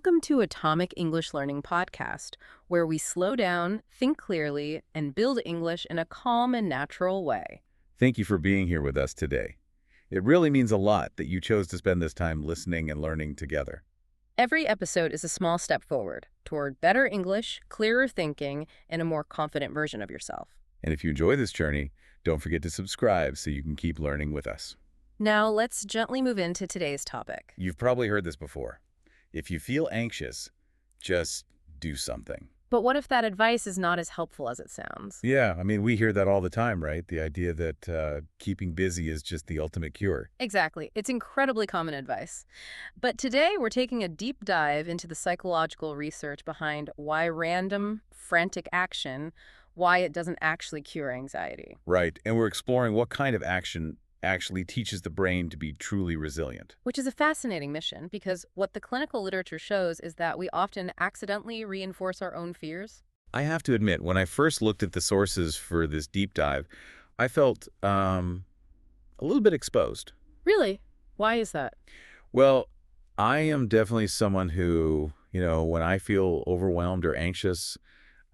Welcome to Atomic English Learning Podcast, where we slow down, think clearly, and build English in a calm and natural way. Thank you for being here with us today. It really means a lot that you chose to spend this time listening and learning together. Every episode is a small step forward toward better English, clearer thinking, and a more confident version of yourself. And if you enjoy this journey, don't forget to subscribe so you can keep learning with us. Now, let's gently move into today's topic. You've probably heard this before. If you feel anxious, just do something. But what if that advice is not as helpful as it sounds? Yeah, we hear that all the time, right? The idea that keeping busy is just the ultimate cure. Exactly. It's incredibly common advice. But today we're taking a deep dive into the psychological research behind why random, frantic action, why it doesn't actually cure anxiety. Right, and we're exploring what kind of action actually teaches the brain to be truly resilient. Which is a fascinating mission because what the clinical literature shows is that we often accidentally reinforce our own fears. I have to admit, when I first looked at the sources for this deep dive, I felt a little bit exposed. Really? Why is that? Well, I am definitely someone who, when I feel overwhelmed or anxious,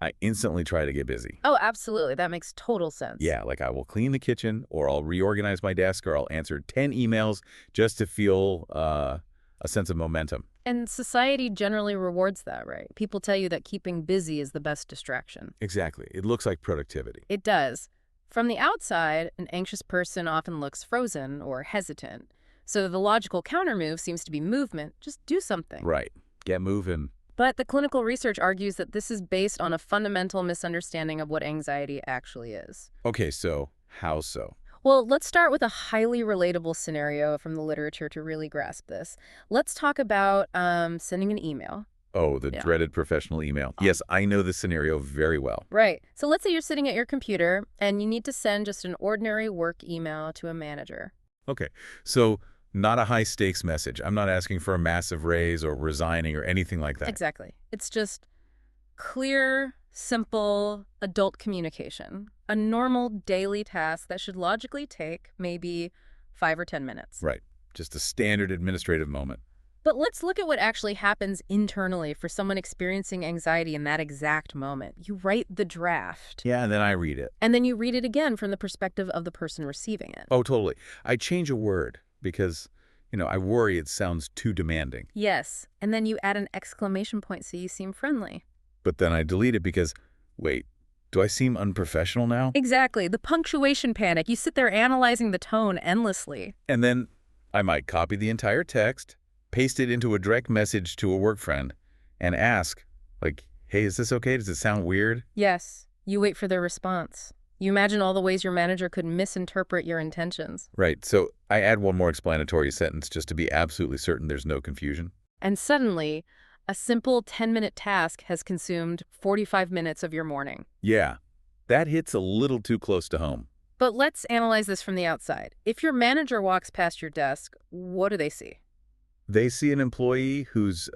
I instantly try to get busy. Oh, absolutely. That makes total sense. Yeah, like I will clean the kitchen, or I'll reorganize my desk, or I'll answer 10 emails just to feel a sense of momentum. And society generally rewards that, right? People tell you that keeping busy is the best distraction. Exactly. It looks like productivity. It does. From the outside, an anxious person often looks frozen or hesitant. So the logical countermove seems to be movement. Just do something. Right. Get moving. But the clinical research argues that this is based on a fundamental misunderstanding of what anxiety actually is. Okay, so how so? Well, let's start with a highly relatable scenario from the literature to really grasp this. Let's talk about sending an email. Oh, the Yeah. dreaded professional email. Yes, I know this scenario very well. Right. So let's say you're sitting at your computer and you need to send just an ordinary work email to a manager. Okay, so not a high-stakes message. I'm not asking for a massive raise or resigning or anything like that. Exactly. It's just clear, simple, adult communication. A normal daily task that should logically take maybe 5 or 10 minutes. Right. Just a standard administrative moment. But let's look at what actually happens internally for someone experiencing anxiety in that exact moment. You write the draft. Yeah, and then I read it. And then you read it again from the perspective of the person receiving it. Oh, totally. I change a word because, I worry it sounds too demanding. Yes. And then you add an exclamation point so you seem friendly. But then I delete it because, wait, do I seem unprofessional now? Exactly. The punctuation panic. You sit there analyzing the tone endlessly. And then I might copy the entire text, paste it into a direct message to a work friend, and ask, hey, is this okay? Does it sound weird? Yes. You wait for their response. You imagine all the ways your manager could misinterpret your intentions. Right, so I add one more explanatory sentence just to be absolutely certain there's no confusion. And suddenly, a simple 10-minute task has consumed 45 minutes of your morning. Yeah, that hits a little too close to home. But let's analyze this from the outside. If your manager walks past your desk, what do they see? They see an employee who's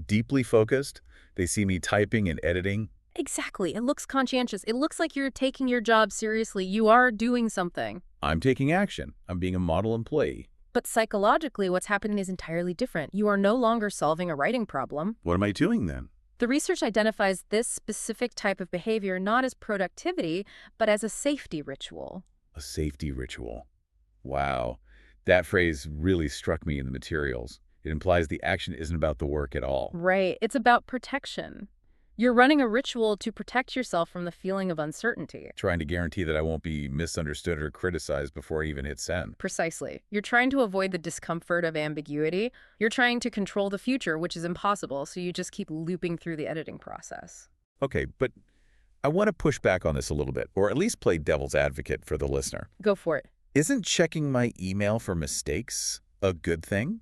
deeply focused. They see me typing and editing. Exactly. It looks conscientious. It looks like you're taking your job seriously. You are doing something. I'm taking action. I'm being a model employee. But psychologically, what's happening is entirely different. You are no longer solving a writing problem. What am I doing then? The research identifies this specific type of behavior not as productivity, but as a safety ritual. A safety ritual. Wow. That phrase really struck me in the materials. It implies the action isn't about the work at all. Right. It's about protection. You're running a ritual to protect yourself from the feeling of uncertainty. Trying to guarantee that I won't be misunderstood or criticized before I even hit send. Precisely. You're trying to avoid the discomfort of ambiguity. You're trying to control the future, which is impossible, so you just keep looping through the editing process. Okay, but I want to push back on this a little bit, or at least play devil's advocate for the listener. Go for it. Isn't checking my email for mistakes a good thing?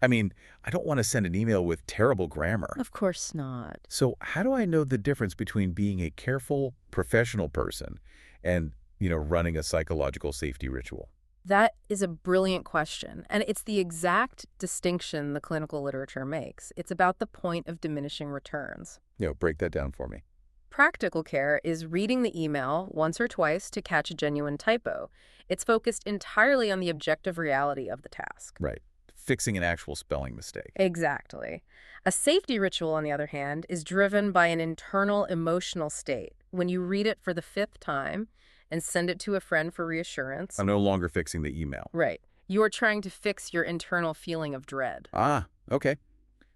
I don't want to send an email with terrible grammar. Of course not. So how do I know the difference between being a careful, professional person and, running a psychological safety ritual? That is a brilliant question, and it's the exact distinction the clinical literature makes. It's about the point of diminishing returns. Break that down for me. Practical care is reading the email once or twice to catch a genuine typo. It's focused entirely on the objective reality of the task. Right. fixing an actual spelling mistake. Exactly. A safety ritual, on the other hand, is driven by an internal emotional state. When you read it for the fifth time and send it to a friend for reassurance, I'm no longer fixing the email. right, you're trying to fix your internal feeling of dread. Ah, okay.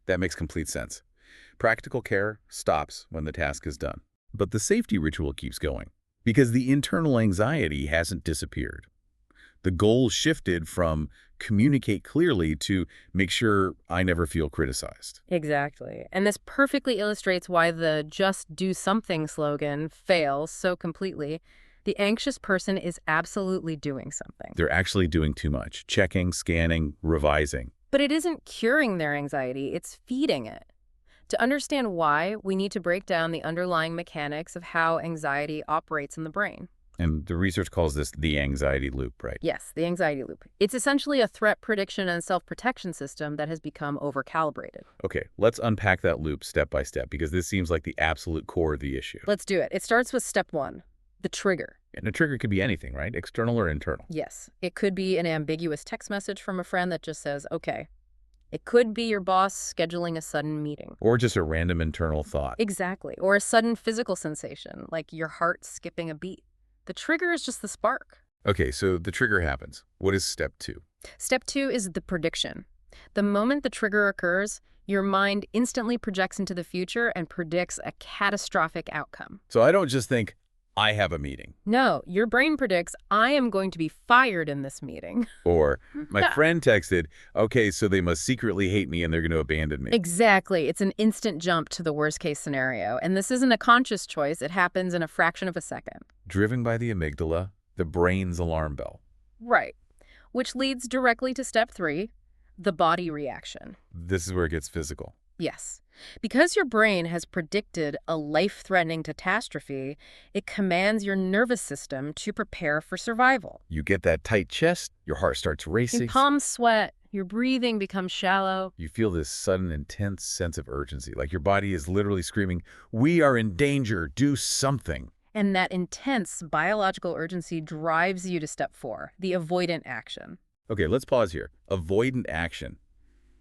That makes complete sense. Practical care stops when the task is done. But the safety ritual keeps going because the internal anxiety hasn't disappeared. The goal shifted from communicate clearly to make sure I never feel criticized. Exactly. And this perfectly illustrates why the just do something slogan fails so completely. The anxious person is absolutely doing something. They're actually doing too much, checking, scanning, revising. But it isn't curing their anxiety, it's feeding it. To understand why, we need to break down the underlying mechanics of how anxiety operates in the brain. And the research calls this the anxiety loop, right? Yes, the anxiety loop. It's essentially a threat prediction and self-protection system that has become overcalibrated. Okay, let's unpack that loop step by step because this seems like the absolute core of the issue. Let's do it. It starts with step one, the trigger. And a trigger could be anything, right? External or internal. Yes, it could be an ambiguous text message from a friend that just says, okay. It could be your boss scheduling a sudden meeting. Or just a random internal thought. Exactly. Or a sudden physical sensation, like your heart skipping a beat. The trigger is just the spark. Okay, so the trigger happens. What is step two? Step two is the prediction. The moment the trigger occurs, your mind instantly projects into the future and predicts a catastrophic outcome. So I don't just think, I have a meeting. No, your brain predicts, I am going to be fired in this meeting. Or my friend texted, okay, so they must secretly hate me and they're going to abandon me. Exactly. It's an instant jump to the worst case scenario. And this isn't a conscious choice. It happens in a fraction of a second. Driven by the amygdala, the brain's alarm bell. Right. Which leads directly to step three, the body reaction. This is where it gets physical. Yes. Because your brain has predicted a life-threatening catastrophe, it commands your nervous system to prepare for survival. You get that tight chest, your heart starts racing. Your palms sweat, your breathing becomes shallow. You feel this sudden, intense sense of urgency, like your body is literally screaming, we are in danger, do something. And that intense biological urgency drives you to step four, the avoidant action. Okay, let's pause here. Avoidant action.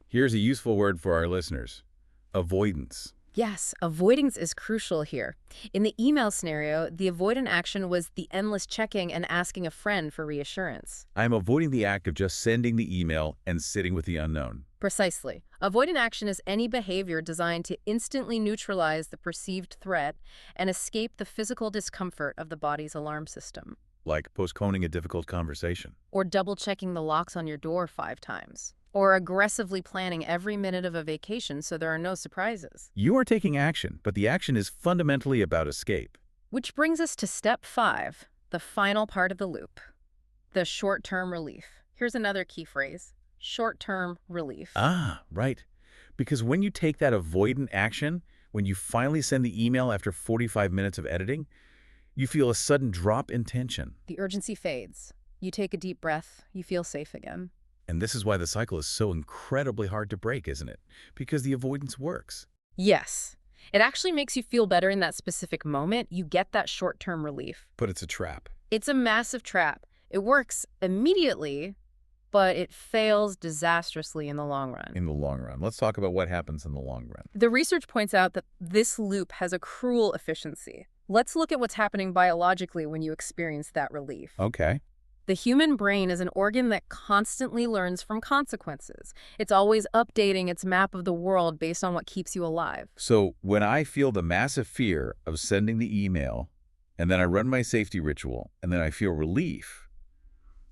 Here's a useful word for our listeners. Avoidance. Yes, avoidance is crucial here. In the email scenario, the avoidant action was the endless checking and asking a friend for reassurance. I'm avoiding the act of just sending the email and sitting with the unknown. Precisely. Avoidant action is any behavior designed to instantly neutralize the perceived threat and escape the physical discomfort of the body's alarm system. Like postponing a difficult conversation. Or double-checking the locks on your door 5 times. Or aggressively planning every minute of a vacation so there are no surprises. You are taking action, but the action is fundamentally about escape. Which brings us to step 5, the final part of the loop. The short-term relief. Here's another key phrase. Short-term relief. Ah, right. Because when you take that avoidant action, when you finally send the email after 45 minutes of editing, you feel a sudden drop in tension. The urgency fades. You take a deep breath. You feel safe again. And this is why the cycle is so incredibly hard to break, isn't it? Because the avoidance works. Yes. It actually makes you feel better in that specific moment. You get that short-term relief. But it's a trap. It's a massive trap. It works immediately, but it fails disastrously in the long run. In the long run. Let's talk about what happens in the long run. The research points out that this loop has a cruel efficiency. Let's look at what's happening biologically when you experience that relief. Okay. The human brain is an organ that constantly learns from consequences. It's always updating its map of the world based on what keeps you alive. So when I feel the massive fear of sending the email, and then I run my safety ritual, and then I feel relief,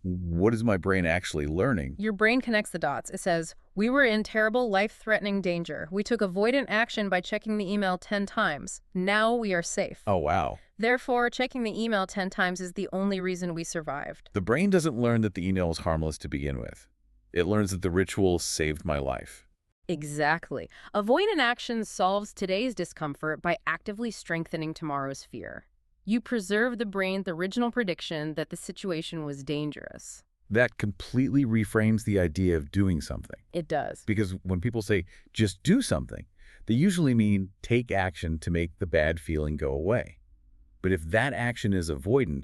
what is my brain actually learning? Your brain connects the dots. It says, we were in terrible, life-threatening danger. We took avoidant action by checking the email 10 times. Now we are safe. Oh, wow. Therefore, checking the email 10 times is the only reason we survived. The brain doesn't learn that the email is harmless to begin with. It learns that the ritual saved my life. Exactly. Avoidant action solves today's discomfort by actively strengthening tomorrow's fear. You preserve the brain's original prediction that the situation was dangerous. That completely reframes the idea of doing something. It does. Because when people say, just do something, they usually mean take action to make the bad feeling go away. But if that action is avoidant,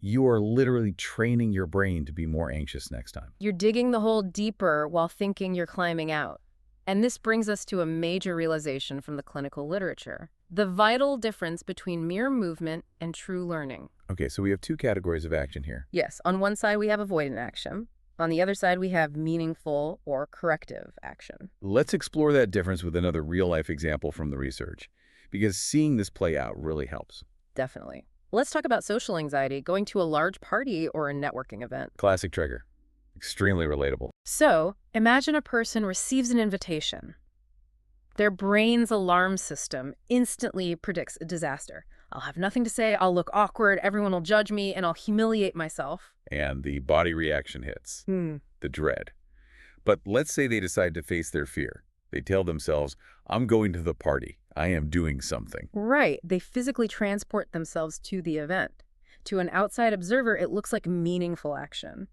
You are literally training your brain to be more anxious next time. You're digging the hole deeper while thinking you're climbing out. And this brings us to a major realization from the clinical literature: the vital difference between mere movement and true learning. Okay, so we have two categories of action here. Yes, on one side we have avoidant action. On the other side we have meaningful or corrective action. Let's explore that difference with another real-life example from the research, because seeing this play out really helps. Definitely. Let's talk about social anxiety, going to a large party or a networking event. Classic trigger. Extremely relatable. So, imagine a person receives an invitation. Their brain's alarm system instantly predicts a disaster. I'll have nothing to say, I'll look awkward, everyone will judge me, and I'll humiliate myself. And the body reaction hits. Hmm. The dread. But let's say they decide to face their fear. They tell themselves, I'm going to the party. I am doing something. Right. They physically transport themselves to the event. To an outside observer, it looks like meaningful action.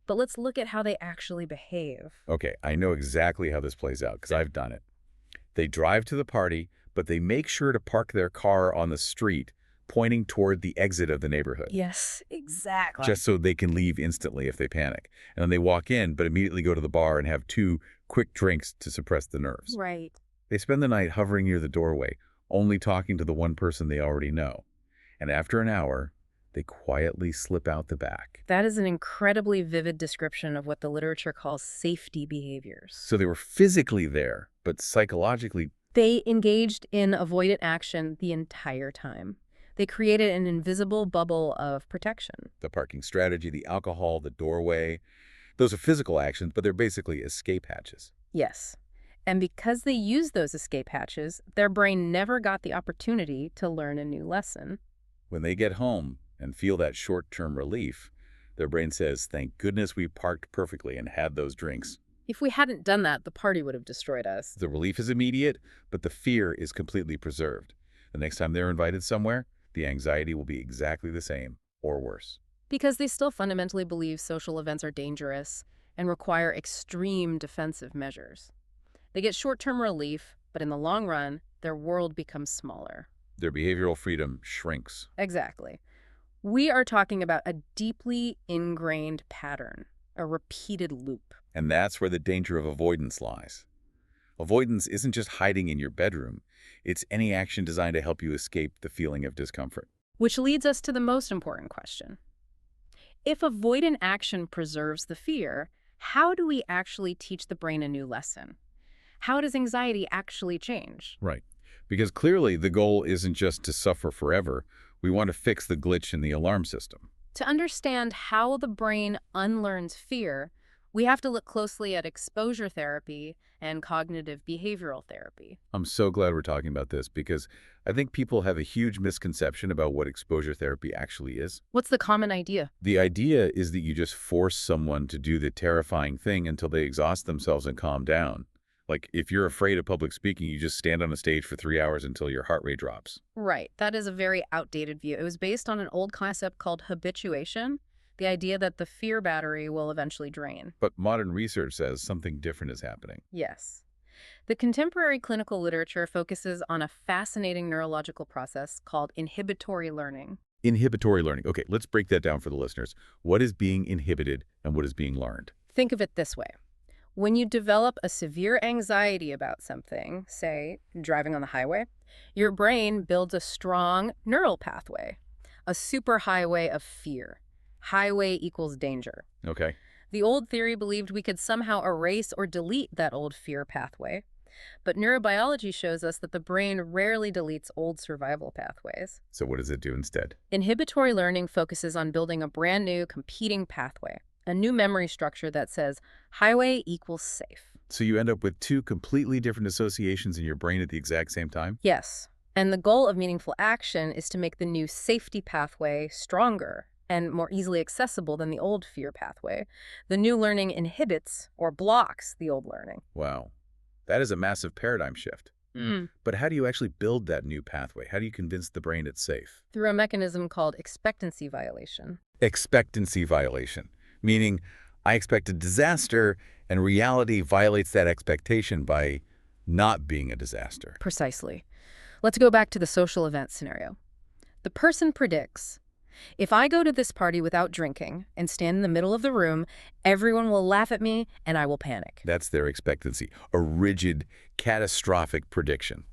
But let's look at how they actually behave. Okay, I know exactly how this plays out because I've done it. They drive to the party, but they make sure to park their car on the street, pointing toward the exit of the neighborhood. Yes, exactly. Just so they can leave instantly if they panic. And then they walk in, but immediately go to the bar and have 2 quick drinks to suppress the nerves. Right. They spend the night hovering near the doorway, only talking to the one person they already know. And after an hour, they quietly slip out the back. That is an incredibly vivid description of what the literature calls safety behaviors. So they were physically there, but psychologically, They engaged in avoidant action the entire time. They created an invisible bubble of protection. the parking strategy, the alcohol, the doorway, those are physical actions, but they're basically escape hatches. Yes. And because they used those escape hatches, their brain never got the opportunity to learn a new lesson. When they get home and feel that short-term relief, their brain says, thank goodness we parked perfectly and had those drinks. If we hadn't done that, the party would have destroyed us. The relief is immediate, but the fear is completely preserved. The next time they're invited somewhere, the anxiety will be exactly the same, or worse. Because they still fundamentally believe social events are dangerous and require extreme defensive measures. They get short-term relief, but in the long run, their world becomes smaller. Their behavioral freedom shrinks. Exactly. We are talking about a deeply ingrained pattern, a repeated loop. And that's where the danger of avoidance lies. Avoidance isn't just hiding in your bedroom. It's any action designed to help you escape the feeling of discomfort. Which leads us to the most important question. If avoidant action preserves the fear, how do we actually teach the brain a new lesson? How does anxiety actually change? Right. Because clearly the goal isn't just to suffer forever. We want to fix the glitch in the alarm system. To understand how the brain unlearns fear, we have to look closely at exposure therapy and cognitive behavioral therapy. I'm so glad we're talking about this because I think people have a huge misconception about what exposure therapy actually is. What's the common idea? The idea is that you just force someone to do the terrifying thing until they exhaust themselves and calm down. Like, if you're afraid of public speaking, you just stand on a stage for 3 hours until your heart rate drops. Right. That is a very outdated view. It was based on an old concept called habituation, the idea that the fear battery will eventually drain. But modern research says something different is happening. Yes. The contemporary clinical literature focuses on a fascinating neurological process called inhibitory learning. Inhibitory learning. Okay, let's break that down for the listeners. What is being inhibited and what is being learned? Think of it this way. When you develop a severe anxiety about something, say driving on the highway, your brain builds a strong neural pathway, a superhighway of fear. Highway equals danger. Okay. The old theory believed we could somehow erase or delete that old fear pathway. But neurobiology shows us that the brain rarely deletes old survival pathways. So what does it do instead? Inhibitory learning focuses on building a brand new competing pathway, a new memory structure that says highway equals safe. So you end up with 2 completely different associations in your brain at the exact same time? Yes, and the goal of meaningful action is to make the new safety pathway stronger and more easily accessible than the old fear pathway. The new learning inhibits or blocks the old learning. Wow. That is a massive paradigm shift. But how do you actually build that new pathway? How do you convince the brain it's safe? Through a mechanism called expectancy violation. Expectancy violation, meaning I expect a disaster and reality violates that expectation by not being a disaster. Precisely. Let's go back to the social event scenario. The person predicts, If I go to this party without drinking and stand in the middle of the room, everyone will laugh at me and I will panic. That's their expectancy, a rigid, catastrophic prediction.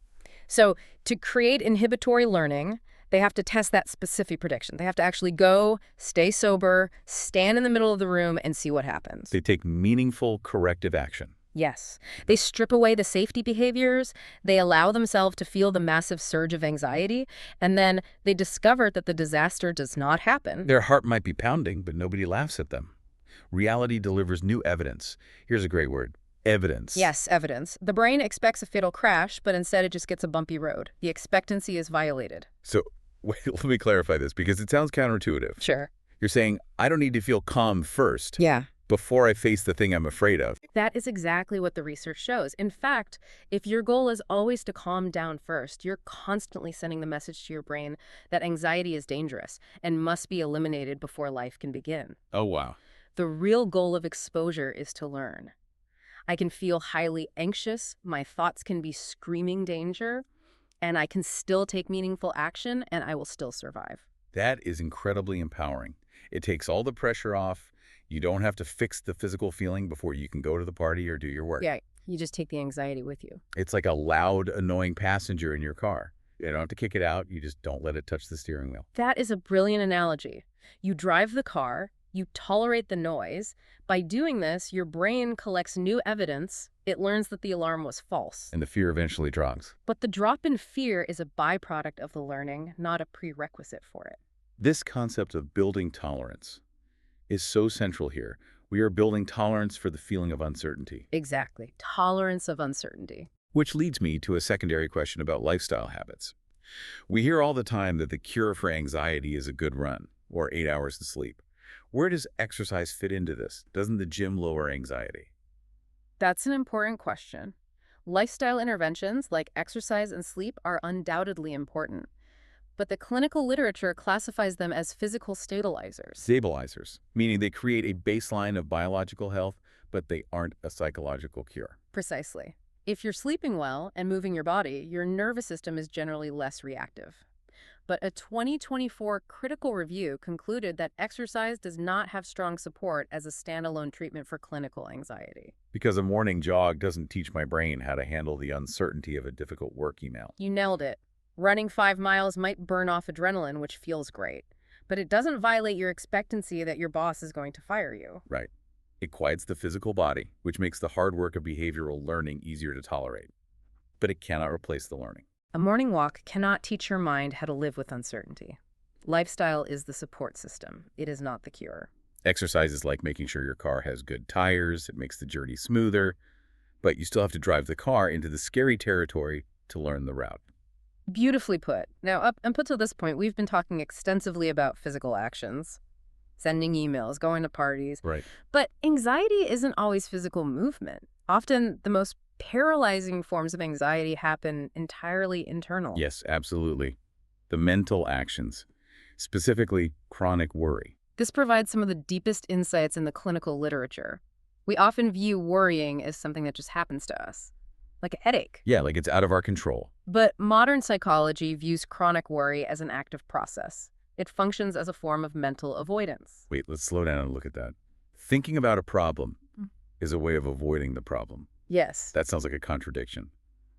So to create inhibitory learning, they have to test that specific prediction. They have to actually go, stay sober, stand in the middle of the room, and see what happens. They take meaningful corrective action. Yes. They strip away the safety behaviors, they allow themselves to feel the massive surge of anxiety, and then they discover that the disaster does not happen. Their heart might be pounding, but nobody laughs at them. Reality delivers new evidence. Here's a great word. Evidence. Yes, evidence. The brain expects a fatal crash, but instead it just gets a bumpy road. The expectancy is violated. So, wait, let me clarify this because it sounds counterintuitive. Sure. You're saying, I don't need to feel calm first Yeah. before I face the thing I'm afraid of. That is exactly what the research shows. In fact, if your goal is always to calm down first, you're constantly sending the message to your brain that anxiety is dangerous and must be eliminated before life can begin. Oh, wow. The real goal of exposure is to learn. I can feel highly anxious, my thoughts can be screaming danger, and I can still take meaningful action and I will still survive. That is incredibly empowering. It takes all the pressure off. You don't have to fix the physical feeling before you can go to the party or do your work. Yeah, you just take the anxiety with you. It's like a loud, annoying passenger in your car. You don't have to kick it out. You just don't let it touch the steering wheel. That is a brilliant analogy. You drive the car, you tolerate the noise. By doing this, your brain collects new evidence. It learns that the alarm was false. And the fear eventually drops. But the drop in fear is a byproduct of the learning, not a prerequisite for it. This concept of building tolerance is so central here. We are building tolerance for the feeling of uncertainty. Exactly. Tolerance of uncertainty. Which leads me to a secondary question about lifestyle habits. We hear all the time that the cure for anxiety is a good run or 8 hours of sleep. Where does exercise fit into this? Doesn't the gym lower anxiety? That's an important question. Lifestyle interventions like exercise and sleep are undoubtedly important, but the clinical literature classifies them as physical stabilizers. Stabilizers, meaning they create a baseline of biological health, but they aren't a psychological cure. Precisely. If you're sleeping well and moving your body, your nervous system is generally less reactive. But a 2024 critical review concluded that exercise does not have strong support as a standalone treatment for clinical anxiety. Because a morning jog doesn't teach my brain how to handle the uncertainty of a difficult work email. You nailed it. Running 5 miles might burn off adrenaline, which feels great, but it doesn't violate your expectancy that your boss is going to fire you. Right. It quiets the physical body, which makes the hard work of behavioral learning easier to tolerate. But it cannot replace the learning. A morning walk cannot teach your mind how to live with uncertainty. Lifestyle is the support system. It is not the cure. Exercise is like making sure your car has good tires. It makes the journey smoother, but you still have to drive the car into the scary territory to learn the route. Beautifully put. Now, up until this point, we've been talking extensively about physical actions, sending emails, going to parties. Right. But anxiety isn't always physical movement. Often, the most paralyzing forms of anxiety happen entirely internal. Yes, absolutely. The mental actions, specifically chronic worry. This provides some of the deepest insights in the clinical literature. We often view worrying as something that just happens to us, like a headache. Yeah, like it's out of our control. But modern psychology views chronic worry as an active process. It functions as a form of mental avoidance. Wait, let's slow down and look at that. Thinking about a problem is a way of avoiding the problem. Yes. That sounds like a contradiction.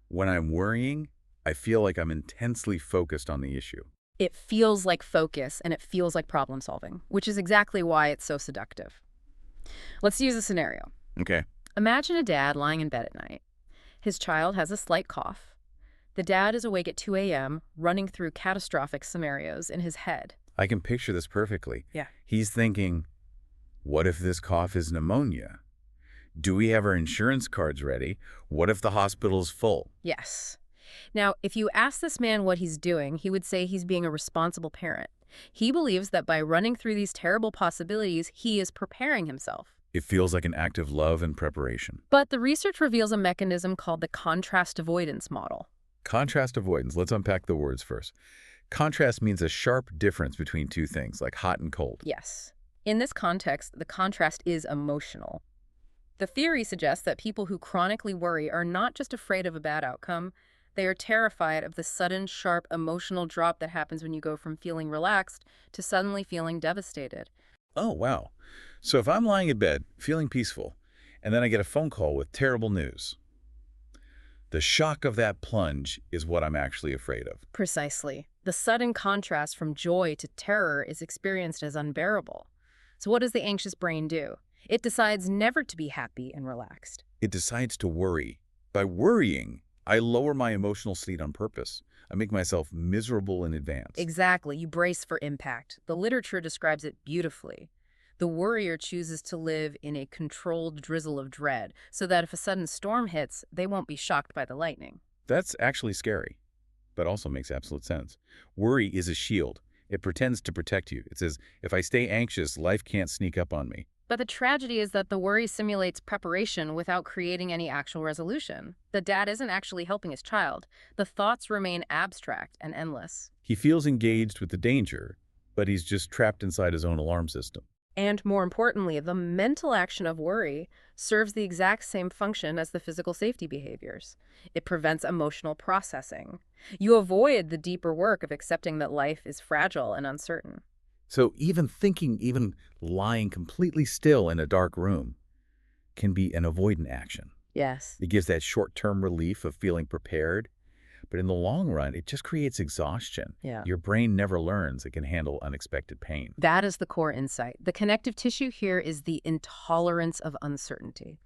When I'm worrying, I feel like I'm intensely focused on the issue. It feels like focus and it feels like problem solving, which is exactly why it's so seductive. Let's use a scenario. Okay. Imagine a dad lying in bed at night. His child has a slight cough. The dad is awake at 2 a.m., running through catastrophic scenarios in his head. I can picture this perfectly. Yeah. He's thinking, what if this cough is pneumonia? Do we have our insurance cards ready? What if the hospital's full? Yes. Now, if you ask this man what he's doing, he would say he's being a responsible parent. He believes that by running through these terrible possibilities, he is preparing himself. It feels like an act of love and preparation. But the research reveals a mechanism called the contrast avoidance model. Contrast avoidance. Let's unpack the words first. Contrast means a sharp difference between two things, like hot and cold. Yes. In this context, the contrast is emotional. The theory suggests that people who chronically worry are not just afraid of a bad outcome, They are terrified of the sudden, sharp emotional drop that happens when you go from feeling relaxed to suddenly feeling devastated. Oh, wow. So if I'm lying in bed, feeling peaceful, and then I get a phone call with terrible news, the shock of that plunge is what I'm actually afraid of. Precisely. The sudden contrast from joy to terror is experienced as unbearable. So what does the anxious brain do? It decides never to be happy and relaxed. It decides to worry. By worrying, I lower my emotional state on purpose. I make myself miserable in advance. Exactly. You brace for impact. The literature describes it beautifully. The worrier chooses to live in a controlled drizzle of dread, so that if a sudden storm hits, they won't be shocked by the lightning. That's actually scary, but also makes absolute sense. Worry is a shield. It pretends to protect you. It says, if I stay anxious, life can't sneak up on me. But the tragedy is that the worry simulates preparation without creating any actual resolution. The dad isn't actually helping his child. The thoughts remain abstract and endless. He feels engaged with the danger, but he's just trapped inside his own alarm system. And more importantly, the mental action of worry serves the exact same function as the physical safety behaviors. It prevents emotional processing. You avoid the deeper work of accepting that life is fragile and uncertain. So even lying completely still in a dark room can be an avoidant action. Yes. It gives that short-term relief of feeling prepared, but in the long run, it just creates exhaustion. Yeah. Your brain never learns it can handle unexpected pain. That is the core insight. The connective tissue here is the intolerance of uncertainty.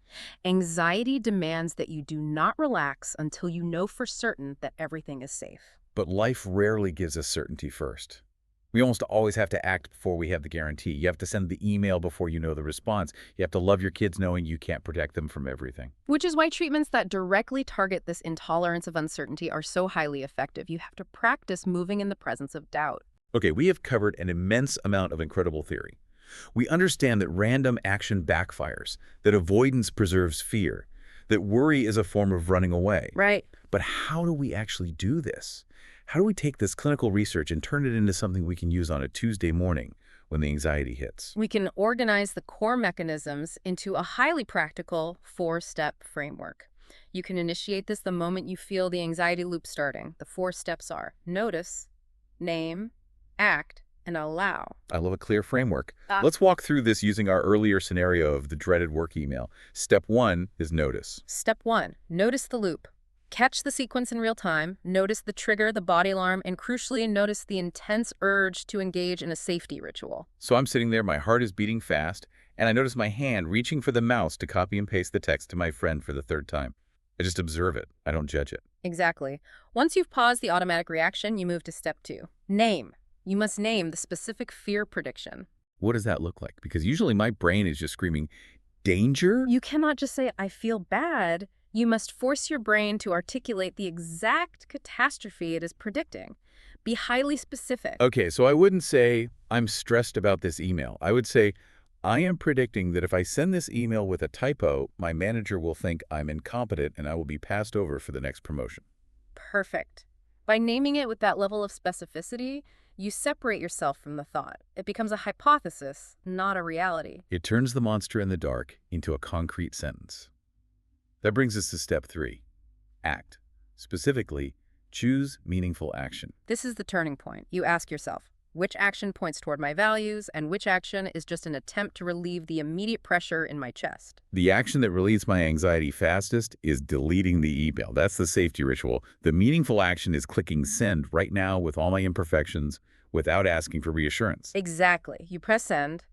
Anxiety demands that you do not relax until you know for certain that everything is safe. But life rarely gives us certainty first. We almost always have to act before we have the guarantee. You have to send the email before you know the response. You have to love your kids knowing you can't protect them from everything. Which is why treatments that directly target this intolerance of uncertainty are so highly effective. You have to practice moving in the presence of doubt. Okay, we have covered an immense amount of incredible theory. We understand that random action backfires, that avoidance preserves fear, that worry is a form of running away. Right. But how do we actually do this? How do we take this clinical research and turn it into something we can use on a Tuesday morning when the anxiety hits? We can organize the core mechanisms into a highly practical 4-step framework. You can initiate this the moment you feel the anxiety loop starting. The 4 steps are notice, name, act, and allow. I love a clear framework. Let's walk through this using our earlier scenario of the dreaded work email. Step 1 is notice. Step 1, notice the loop. Catch the sequence in real time, notice the trigger, the body alarm, and crucially notice the intense urge to engage in a safety ritual. So I'm sitting there, my heart is beating fast, and I notice my hand reaching for the mouse to copy and paste the text to my friend for the 3rd time. I just observe it. I don't judge it. Exactly. Once you've paused the automatic reaction, you move to step 2. Name. You must name the specific fear prediction. What does that look like? Because usually my brain is just screaming, danger? You cannot just say, I feel bad. You must force your brain to articulate the exact catastrophe it is predicting. Be highly specific. Okay, so I wouldn't say, I'm stressed about this email. I would say, I am predicting that if I send this email with a typo, my manager will think I'm incompetent and I will be passed over for the next promotion. Perfect. By naming it with that level of specificity, you separate yourself from the thought. It becomes a hypothesis, not a reality. It turns the monster in the dark into a concrete sentence. That brings us to step 3, act. Specifically, choose meaningful action. This is the turning point. You ask yourself, which action points toward my values and which action is just an attempt to relieve the immediate pressure in my chest? The action that relieves my anxiety fastest is deleting the email. That's the safety ritual. The meaningful action is clicking send right now with all my imperfections without asking for reassurance. Exactly. You press send,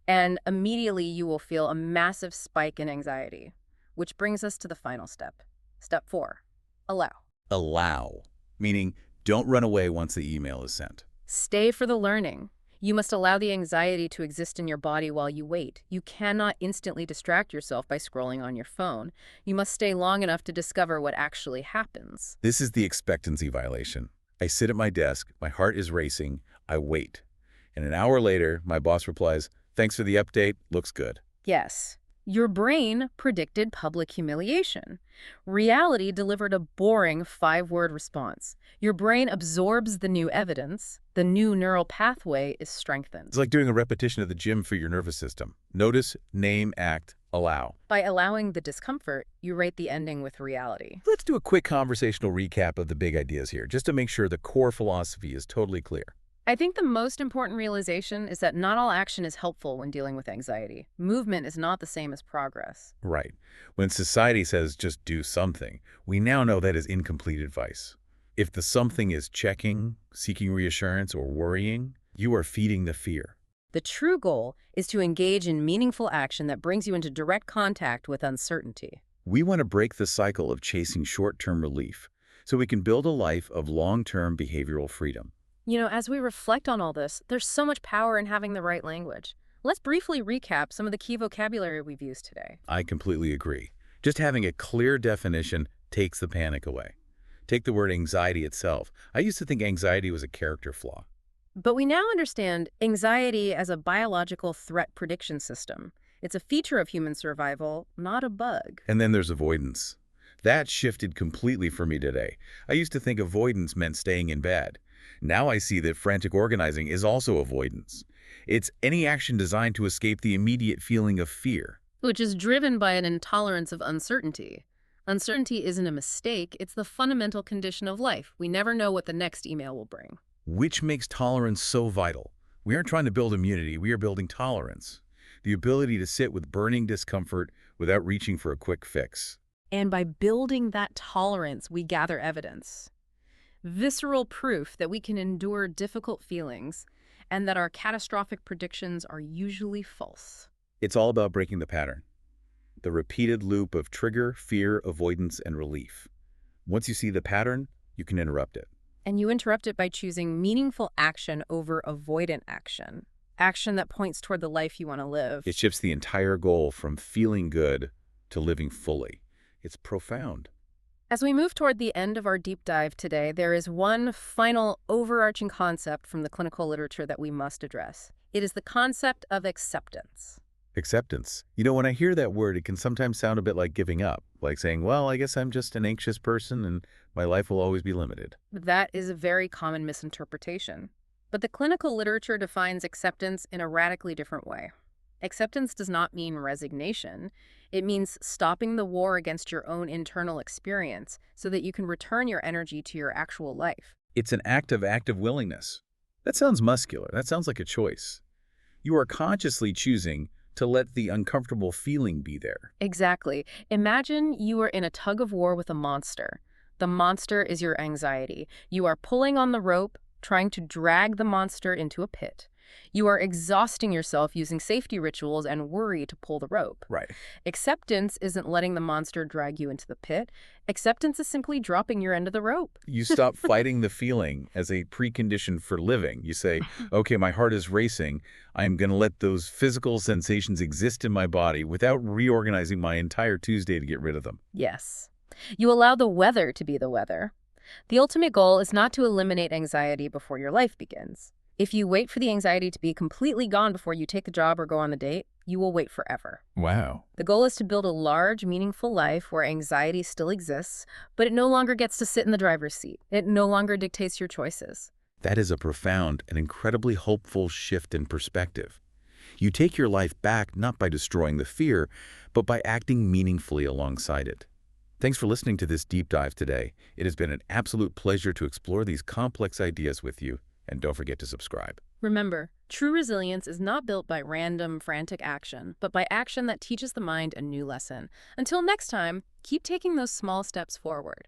and immediately you will feel a massive spike in anxiety. Which brings us to the final step. Step 4, allow. Allow, meaning don't run away once the email is sent. Stay for the learning. You must allow the anxiety to exist in your body while you wait. You cannot instantly distract yourself by scrolling on your phone. You must stay long enough to discover what actually happens. This is the expectancy violation. I sit at my desk, my heart is racing, I wait. And an hour later, my boss replies, thanks for the update, looks good. Yes. Your brain predicted public humiliation. Reality delivered a boring 5-word response. Your brain absorbs the new evidence. The new neural pathway is strengthened. It's like doing a repetition at the gym for your nervous system. Notice, name, act, Allow. By allowing the discomfort, you rate the ending with reality. Let's do a quick conversational recap of the big ideas here, just to make sure the core philosophy is totally clear. I think the most important realization is that not all action is helpful when dealing with anxiety. Movement is not the same as progress. Right. When society says just do something, we now know that is incomplete advice. If the something is checking, seeking reassurance, or worrying, you are feeding the fear. The true goal is to engage in meaningful action that brings you into direct contact with uncertainty. We want to break the cycle of chasing short-term relief so we can build a life of long-term behavioral freedom. You know, as we reflect on all this, there's so much power in having the right language. Let's briefly recap some of the key vocabulary we've used today. I completely agree. Just having a clear definition takes the panic away. Take the word anxiety itself. I used to think anxiety was a character flaw. But we now understand anxiety as a biological threat prediction system. It's a feature of human survival, not a bug. And then there's avoidance. That shifted completely for me today. I used to think avoidance meant staying in bed. Now I see that frantic organizing is also avoidance. It's any action designed to escape the immediate feeling of fear. Which is driven by an intolerance of uncertainty. Uncertainty isn't a mistake, it's the fundamental condition of life. We never know what the next email will bring. Which makes tolerance so vital. We aren't trying to build immunity, we are building tolerance. The ability to sit with burning discomfort without reaching for a quick fix. And by building that tolerance, we gather evidence. Visceral proof that we can endure difficult feelings and that our catastrophic predictions are usually false. It's all about breaking the pattern. The repeated loop of trigger, fear, avoidance, and relief. Once you see the pattern, you can interrupt it. And you interrupt it by choosing meaningful action over avoidant action. Action that points toward the life you want to live. It shifts the entire goal from feeling good to living fully. It's profound. As we move toward the end of our deep dive today, there is one final overarching concept from the clinical literature that we must address. It is the concept of acceptance. Acceptance. You know, when I hear that word, it can sometimes sound a bit like giving up, like saying, well, I guess I'm just an anxious person and my life will always be limited. That is a very common misinterpretation. But the clinical literature defines acceptance in a radically different way. Acceptance does not mean resignation. It means stopping the war against your own internal experience so that you can return your energy to your actual life. It's an act of active willingness. That sounds muscular. That sounds like a choice. You are consciously choosing to let the uncomfortable feeling be there. Exactly. Imagine you are in a tug of war with a monster. The monster is your anxiety. You are pulling on the rope, trying to drag the monster into a pit. You are exhausting yourself using safety rituals and worry to pull the rope. Right. Acceptance isn't letting the monster drag you into the pit. Acceptance is simply dropping your end of the rope. You stop fighting the feeling as a precondition for living. You say, okay, my heart is racing. I'm going to let those physical sensations exist in my body without reorganizing my entire Tuesday to get rid of them. Yes. You allow the weather to be the weather. The ultimate goal is not to eliminate anxiety before your life begins. If you wait for the anxiety to be completely gone before you take the job or go on the date, you will wait forever. Wow. The goal is to build a large, meaningful life where anxiety still exists, but it no longer gets to sit in the driver's seat. It no longer dictates your choices. That is a profound and incredibly hopeful shift in perspective. You take your life back not by destroying the fear, but by acting meaningfully alongside it. Thanks for listening to this deep dive today. It has been an absolute pleasure to explore these complex ideas with you. And don't forget to subscribe. Remember, true resilience is not built by random, frantic action, but by action that teaches the mind a new lesson. Until next time, keep taking those small steps forward.